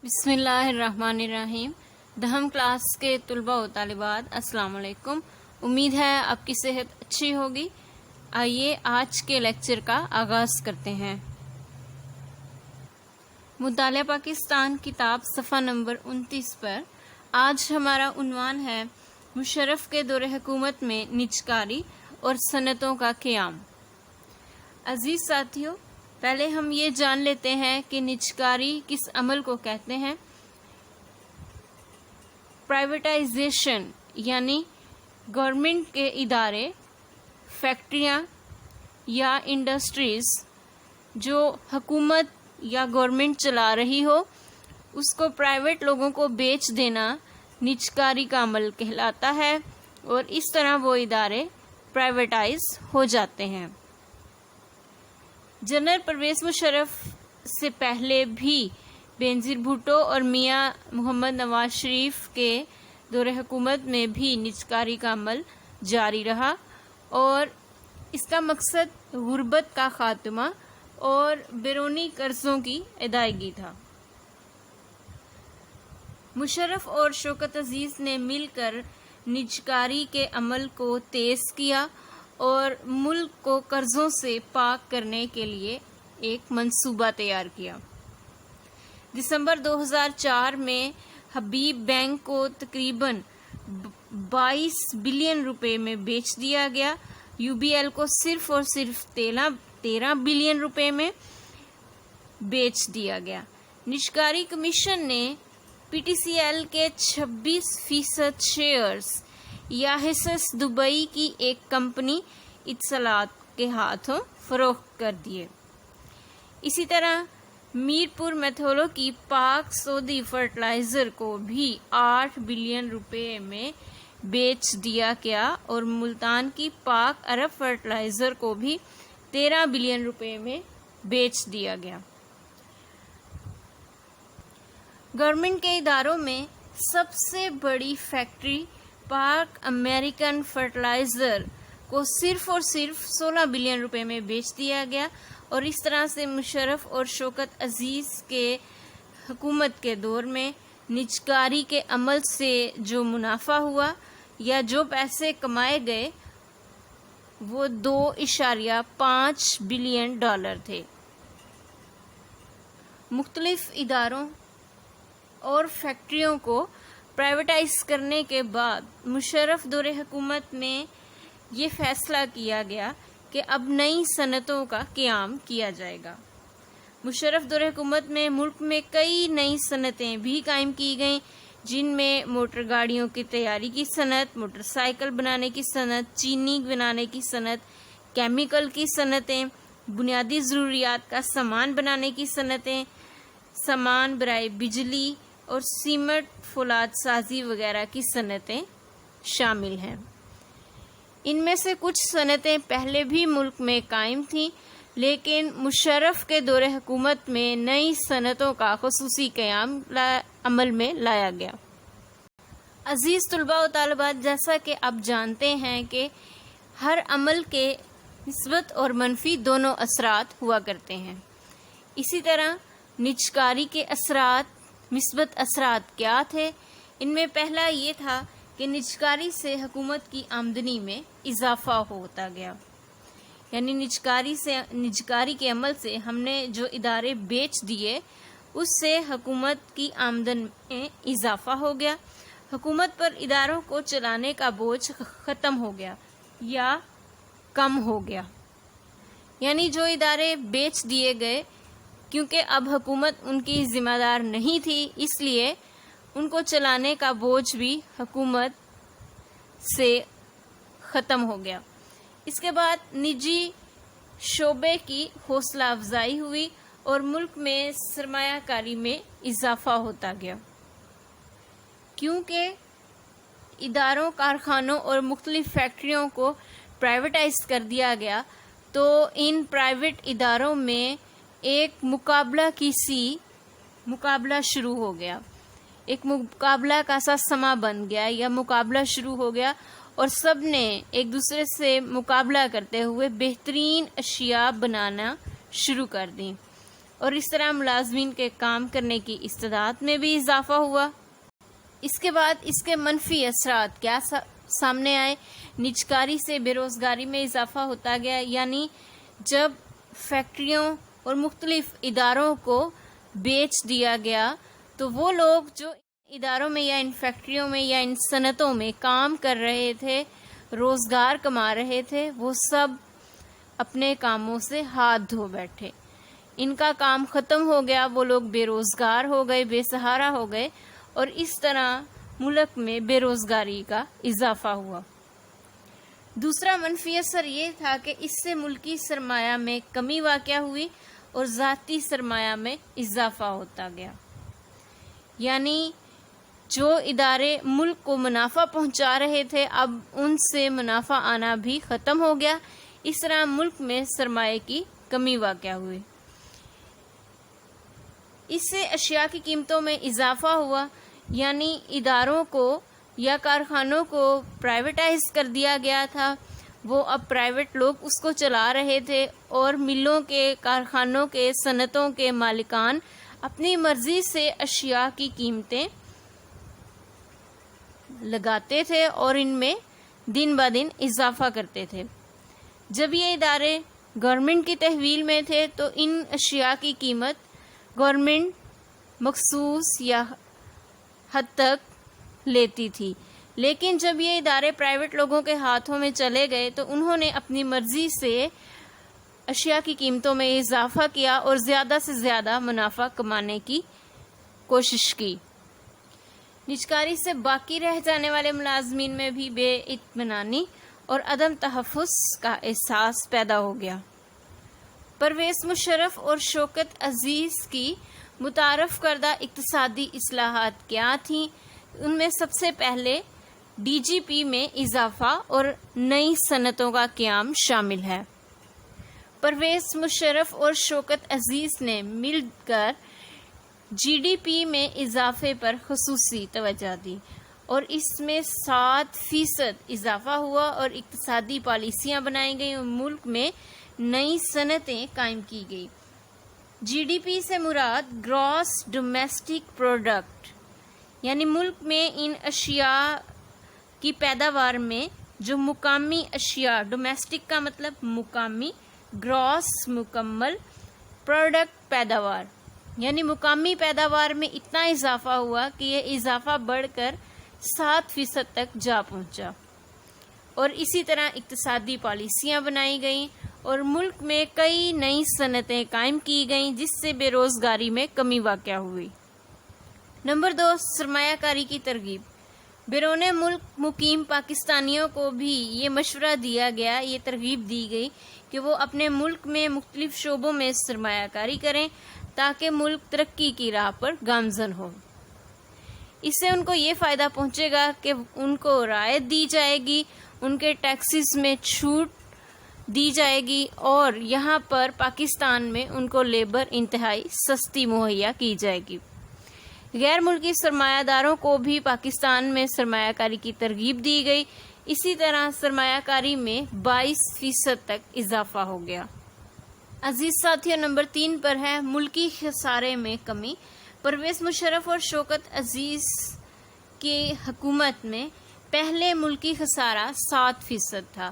بسم اللہ الرحمن الرحیم۔ 10 کلاس کے طلباء و طالبات السلام علیکم۔ امید ہے آپ کی صحت اچھی ہوگی۔ آئیے آج کے لیکچر کا آغاز کرتے ہیں۔ مطالعہ پاکستان کتاب صفحہ نمبر 29 پر آج ہمارا عنوان ہے مشرف کے دور حکومت میں نجکاری اور صنعتوں کا قیام۔ عزیز ساتھیوں، پہلے ہم یہ جان لیتے ہیں کہ نجکاری کس عمل کو کہتے ہیں۔ پرائیویٹائزیشن یعنی گورنمنٹ کے ادارے، فیکٹریاں یا انڈسٹریز جو حکومت یا گورنمنٹ چلا رہی ہو اس کو پرائیویٹ لوگوں کو بیچ دینا نجکاری کا عمل کہلاتا ہے، اور اس طرح وہ ادارے پرائیویٹائز ہو جاتے ہیں۔ جنرل پرویز مشرف سے پہلے بھی بینظیر بھٹو اور میاں محمد نواز شریف کے دور حکومت میں بھی نجکاری کا عمل جاری رہا، اور اس کا مقصد غربت کا خاتمہ اور بیرونی قرضوں کی ادائیگی تھا۔ مشرف اور شوکت عزیز نے مل کر نجکاری کے عمل کو تیز کیا اور ملک کو قرضوں سے پاک کرنے کے لیے ایک منصوبہ تیار کیا۔ دسمبر 2004 میں حبیب بینک کو تقریباً 22 بلین روپے میں بیچ دیا گیا۔ یو بی ایل کو صرف اور صرف 13 بلین روپے میں بیچ دیا گیا۔ نجکاری کمیشن نے پی ٹی سی ایل کے 26% شیئرز یا حصص دبئی کی ایک کمپنی اتصالات کے ہاتھوں فروخت کر دیے۔ اسی طرح میرپور میتھولو کی پاک سعودی فرٹیلائزر کو بھی 8 بلین روپے میں بیچ دیا گیا، اور ملتان کی پاک عرب فرٹیلائزر کو بھی 13 بلین روپے میں بیچ دیا گیا۔ گورنمنٹ کے اداروں میں سب سے بڑی فیکٹری پاک امریکن فرٹیلائزر کو صرف اور صرف 16 بلین روپے میں بیچ دیا گیا، اور اس طرح سے مشرف اور شوکت عزیز کے حکومت کے دور میں نجکاری کے عمل سے جو منافع ہوا یا جو پیسے کمائے گئے وہ 2.5 بلین ڈالر تھے۔ مختلف اداروں اور فیکٹریوں کو پرائیویٹائز کرنے کے بعد مشرف دور حکومت میں یہ فیصلہ کیا گیا کہ اب نئی صنعتوں کا قیام کیا جائے گا۔ مشرف دور حکومت میں ملک میں کئی نئی صنعتیں بھی قائم کی گئیں، جن میں موٹر گاڑیوں کی تیاری کی صنعت، موٹر سائیکل بنانے کی صنعت، چینی بنانے کی صنعت، کیمیکل کی صنعتیں، بنیادی ضروریات کا سامان بنانے کی صنعتیں، سامان برائے بجلی اور سیمنٹ فولاد سازی وغیرہ کی صنعتیں شامل ہیں۔ ان میں سے کچھ صنعتیں پہلے بھی ملک میں قائم تھیں، لیکن مشرف کے دور حکومت میں نئی صنعتوں کا خصوصی قیام عمل میں لایا گیا۔ عزیز طلباء و طالبات، جیسا کہ آپ جانتے ہیں کہ ہر عمل کے مثبت اور منفی دونوں اثرات ہوا کرتے ہیں، اسی طرح نجکاری کے اثرات، مثبت اثرات کیا تھے؟ ان میں پہلا یہ تھا کہ نجکاری سے حکومت کی آمدنی میں اضافہ ہوتا گیا، یعنی نجکاری کے عمل سے ہم نے جو ادارے بیچ دیے اس سے حکومت کی آمدن میں اضافہ ہو گیا۔ حکومت پر اداروں کو چلانے کا بوجھ ختم ہو گیا یا کم ہو گیا، یعنی جو ادارے بیچ دیے گئے کیونکہ اب حکومت ان کی ذمہ دار نہیں تھی، اس لیے ان کو چلانے کا بوجھ بھی حکومت سے ختم ہو گیا۔ اس کے بعد نجی شعبے کی حوصلہ افزائی ہوئی اور ملک میں سرمایہ کاری میں اضافہ ہوتا گیا۔ کیونکہ اداروں، کارخانوں اور مختلف فیکٹریوں کو پرائیویٹائز کر دیا گیا تو ان پرائیویٹ اداروں میں ایک مقابلہ شروع ہو گیا، ایک مقابلہ کا سا سما بن گیا یا مقابلہ شروع ہو گیا، اور سب نے ایک دوسرے سے مقابلہ کرتے ہوئے بہترین اشیاء بنانا شروع کر دیں۔ اور اس طرح ملازمین کے کام کرنے کی استعداد میں بھی اضافہ ہوا۔ اس کے بعد اس کے منفی اثرات کیا سامنے آئے؟ نجکاری سے بے روزگاری میں اضافہ ہوتا گیا، یعنی جب فیکٹریوں اور مختلف اداروں کو بیچ دیا گیا تو وہ لوگ جو اداروں میں یا ان فیکٹریوں میں یا ان صنعتوں میں کام کر رہے تھے، روزگار کما رہے تھے، وہ سب اپنے کاموں سے ہاتھ دھو بیٹھے۔ ان کا کام ختم ہو گیا، وہ لوگ بے روزگار ہو گئے، بے سہارا ہو گئے، اور اس طرح ملک میں بے روزگاری کا اضافہ ہوا۔ دوسرا منفی اثر یہ تھا کہ اس سے ملکی سرمایہ میں کمی واقع ہوئی اور ذاتی سرمایہ میں اضافہ ہوتا گیا، یعنی جو ادارے ملک کو منافع پہنچا رہے تھے اب ان سے منافع آنا بھی ختم ہو گیا۔ اس طرح ملک میں سرمایہ کی کمی واقع ہوئی۔ اس سے اشیاء کی قیمتوں میں اضافہ ہوا، یعنی اداروں کو یا کارخانوں کو پرائیویٹائز کر دیا گیا تھا، وہ اب پرائیویٹ لوگ اس کو چلا رہے تھے، اور ملوں کے، کارخانوں کے، صنعتوں کے مالکان اپنی مرضی سے اشیاء کی قیمتیں لگاتے تھے اور ان میں دن بہ دن اضافہ کرتے تھے۔ جب یہ ادارے گورنمنٹ کی تحویل میں تھے تو ان اشیاء کی قیمت گورنمنٹ مخصوص یا حد تک لیتی تھی، لیکن جب یہ ادارے پرائیویٹ لوگوں کے ہاتھوں میں چلے گئے تو انہوں نے اپنی مرضی سے اشیاء کی قیمتوں میں اضافہ کیا اور زیادہ سے زیادہ منافع کمانے کی کوشش کی۔ نجکاری سے باقی رہ جانے والے ملازمین میں بھی بے اطمینانی اور عدم تحفظ کا احساس پیدا ہو گیا۔ پرویز مشرف اور شوکت عزیز کی متعارف کردہ اقتصادی اصلاحات کیا تھیں؟ ان میں سب سے پہلے ڈی جی پی میں اضافہ اور نئی صنعتوں کا قیام شامل ہے۔ پرویز مشرف اور شوکت عزیز نے مل کر جی ڈی پی میں اضافے پر خصوصی توجہ دی اور اس میں 7% اضافہ ہوا اور اقتصادی پالیسیاں بنائی گئیں اور ملک میں نئی صنعتیں قائم کی گئی۔ جی ڈی پی سے مراد گراس ڈومیسٹک پروڈکٹ، یعنی ملک میں ان اشیاء کی پیداوار میں جو مقامی اشیاء، ڈومیسٹک کا مطلب مقامی، گراس مکمل، پروڈکٹ پیداوار، یعنی مقامی پیداوار میں اتنا اضافہ ہوا کہ یہ اضافہ بڑھ کر 7% تک جا پہنچا، اور اسی طرح اقتصادی پالیسیاں بنائی گئیں اور ملک میں کئی نئی صنعتیں قائم کی گئیں جس سے بے روزگاری میں کمی واقع ہوئی۔ نمبر 2، سرمایہ کاری کی ترغیب۔ بیرون ملک مقیم پاکستانیوں کو بھی یہ مشورہ دیا گیا، یہ ترغیب دی گئی کہ وہ اپنے ملک میں مختلف شعبوں میں سرمایہ کاری کریں تاکہ ملک ترقی کی راہ پر گامزن ہو۔ اس سے ان کو یہ فائدہ پہنچے گا کہ ان کو رعایت دی جائے گی، ان کے ٹیکسز میں چھوٹ دی جائے گی، اور یہاں پر پاکستان میں ان کو لیبر انتہائی سستی مہیا کی جائے گی۔ غیر ملکی سرمایہ داروں کو بھی پاکستان میں سرمایہ کاری کی ترغیب دی گئی، اسی طرح سرمایہ کاری میں 22% تک اضافہ ہو گیا۔ عزیز ساتھیوں، نمبر 3 پر ہے ملکی خسارے میں کمی۔ پرویز مشرف اور شوکت عزیز کی حکومت میں پہلے ملکی خسارہ 7% تھا،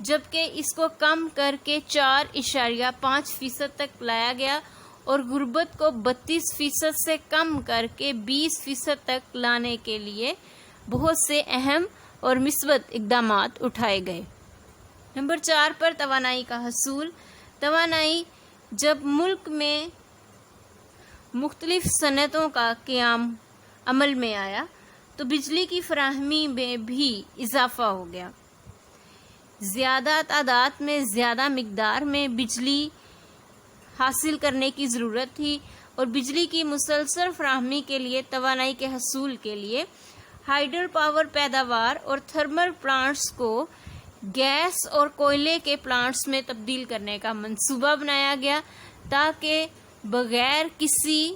جبکہ اس کو کم کر کے 4.5% تک لایا گیا اور غربت کو 32% سے کم کر کے 20% تک لانے کے لیے بہت سے اہم اور مثبت اقدامات اٹھائے گئے۔ نمبر 4 پر توانائی کا حصول۔ توانائی، جب ملک میں مختلف صنعتوں کا قیام عمل میں آیا تو بجلی کی فراہمی میں بھی اضافہ ہو گیا۔ زیادہ تعداد میں، زیادہ مقدار میں بجلی حاصل کرنے کی ضرورت تھی، اور بجلی کی مسلسل فراہمی کے لیے توانائی کے حصول کے لیے ہائیڈل پاور پیداوار اور تھرمل پلانٹس کو گیس اور کوئلے کے پلانٹس میں تبدیل کرنے کا منصوبہ بنایا گیا تاکہ بغیر کسی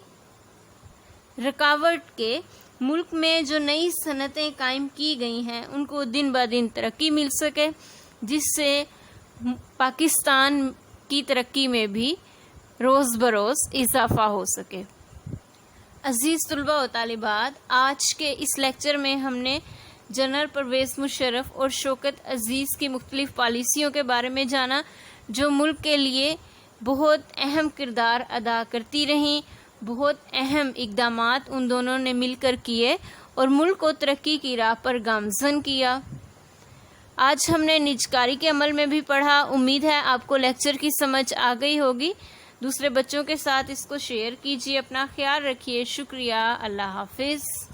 رکاوٹ کے ملک میں جو نئی صنعتیں قائم کی گئی ہیں ان کو دن بہ دن ترقی مل سکے، جس سے پاکستان کی ترقی میں بھی روز بروز اضافہ ہو سکے۔ عزیز طلباء و طالبات، آج کے اس لیکچر میں ہم نے جنرل پرویز مشرف اور شوکت عزیز کی مختلف پالیسیوں کے بارے میں جانا، جو ملک کے لیے بہت اہم کردار ادا کرتی رہیں۔ بہت اہم اقدامات ان دونوں نے مل کر کیے اور ملک کو ترقی کی راہ پر گامزن کیا۔ آج ہم نے نجکاری کے عمل میں بھی پڑھا۔ امید ہے آپ کو لیکچر کی سمجھ آ گئی ہوگی۔ دوسرے بچوں کے ساتھ اس کو شیئر کیجیے۔ اپنا خیال رکھیے۔ شکریہ۔ اللہ حافظ۔